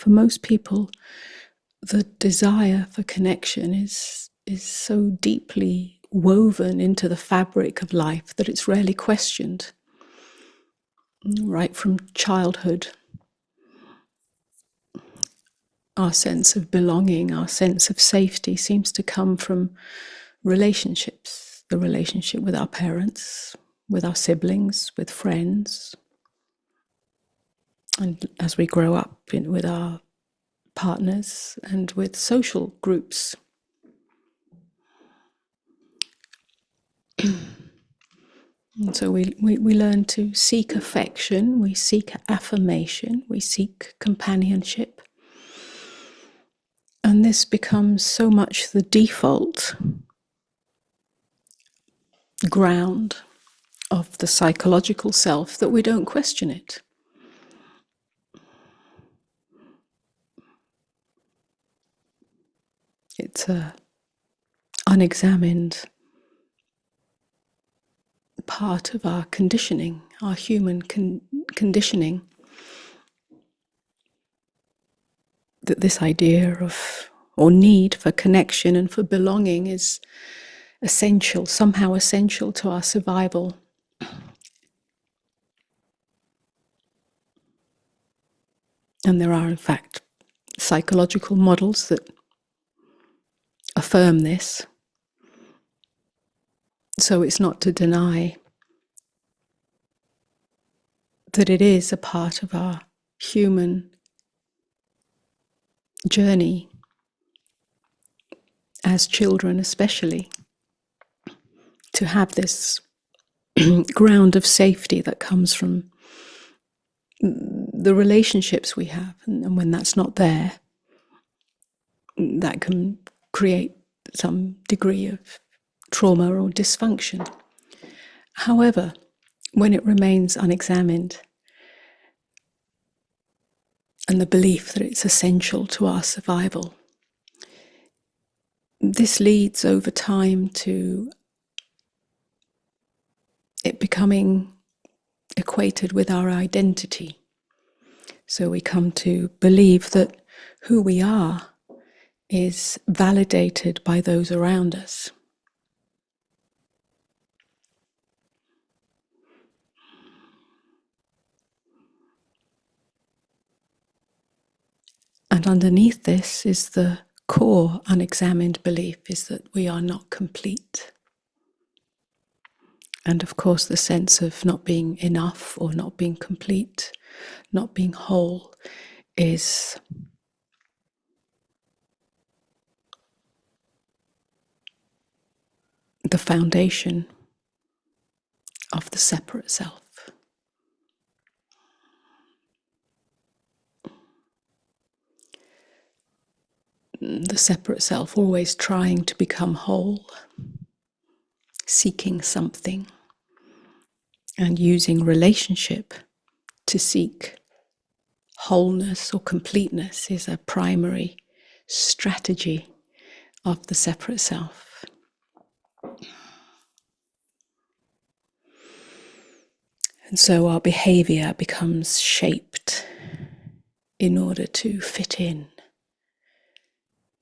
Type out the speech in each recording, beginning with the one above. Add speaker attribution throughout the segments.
Speaker 1: For most people, the desire for connection is so deeply woven into the fabric of life that it's rarely questioned. Right from childhood, our sense of belonging, our sense of safety seems to come from relationships. The relationship with our parents, with our siblings, with friends. And as we grow up with our partners and with social groups. And so we learn to seek affection, we seek affirmation, we seek companionship. And this becomes so much the default ground of the psychological self that we don't question it. It's an unexamined part of our conditioning, our human conditioning, that this idea of, or need for connection and for belonging is essential, somehow essential to our survival. And there are, in fact, psychological models that affirm this. So it's not to deny that it is a part of our human journey, as children especially, to have this ground of safety that comes from the relationships we have. And when that's not there, that can create some degree of trauma or dysfunction. However, when it remains unexamined, and the belief that it's essential to our survival, this leads over time to it becoming equated with our identity. So we come to believe that who we are is validated by those around us. And underneath this is the core unexamined belief, is that we are not complete. And of course the sense of not being enough or not being complete, not being whole, is the foundation of the separate self. The separate self always trying to become whole, seeking something, and using relationship to seek wholeness or completeness is a primary strategy of the separate self. And so our behavior becomes shaped in order to fit in,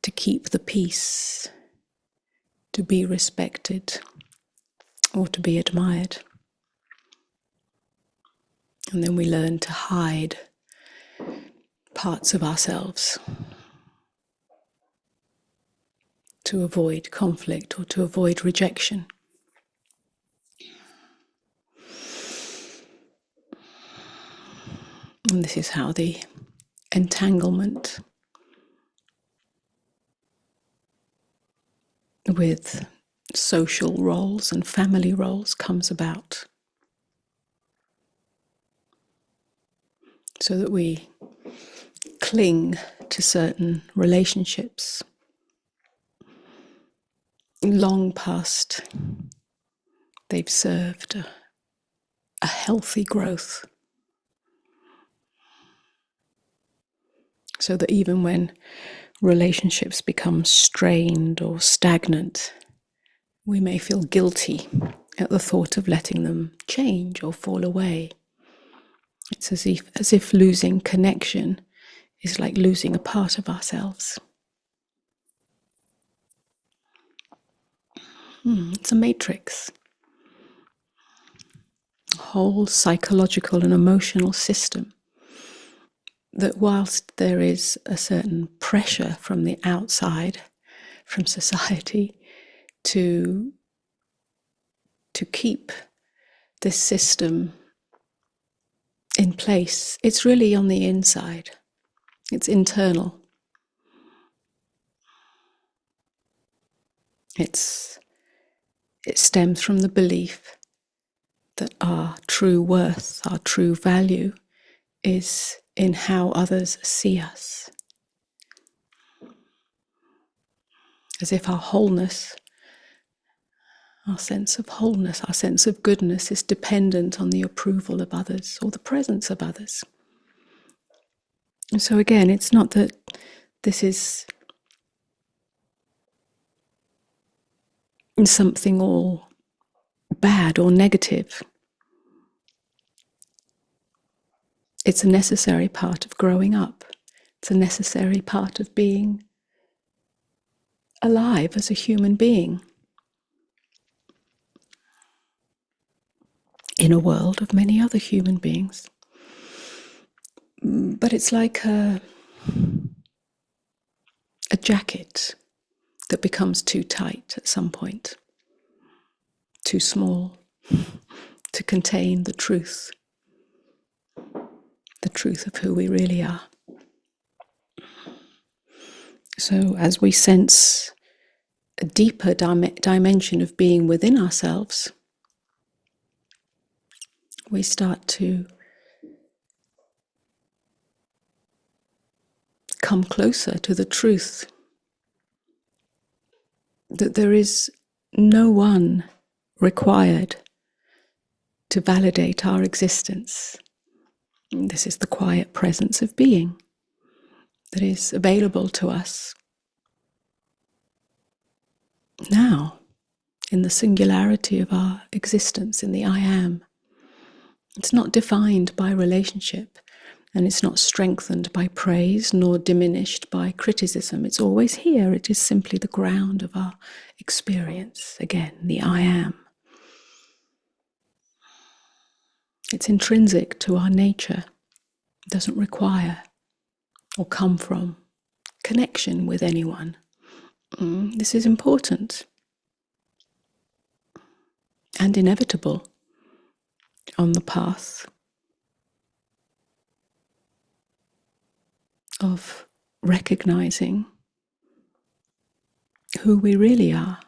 Speaker 1: to keep the peace, to be respected, or to be admired. And then we learn to hide parts of ourselves to avoid conflict or to avoid rejection. And this is how the entanglement with social roles and family roles comes about. So that we cling to certain relationships long past they've served a healthy growth. So that even when relationships become strained or stagnant, we may feel guilty at the thought of letting them change or fall away. It's as if losing connection is like losing a part of ourselves. It's a matrix. A whole psychological and emotional system that, whilst there is a certain pressure from the outside, from society, to keep this system in place, it's really on the inside. It's internal. It stems from the belief that our true worth, our true value, is in how others see us. As if our wholeness, our sense of wholeness, our sense of goodness is dependent on the approval of others or the presence of others. And so again, it's not that this is something all bad or negative. It's a necessary part of growing up. It's a necessary part of being alive as a human being in a world of many other human beings. But it's like a jacket that becomes too tight at some point, too small to contain the truth of who we really are. So as we sense a deeper dimension of being within ourselves, we start to come closer to the truth that there is no one required to validate our existence. This is the quiet presence of being that is available to us now, in the singularity of our existence, in the I am. It's not defined by relationship, and it's not strengthened by praise, nor diminished by criticism. It's always here. It is simply the ground of our experience. Again, the I am. It's intrinsic to our nature. It doesn't require or come from connection with anyone. This is important and inevitable on the path of recognizing who we really are.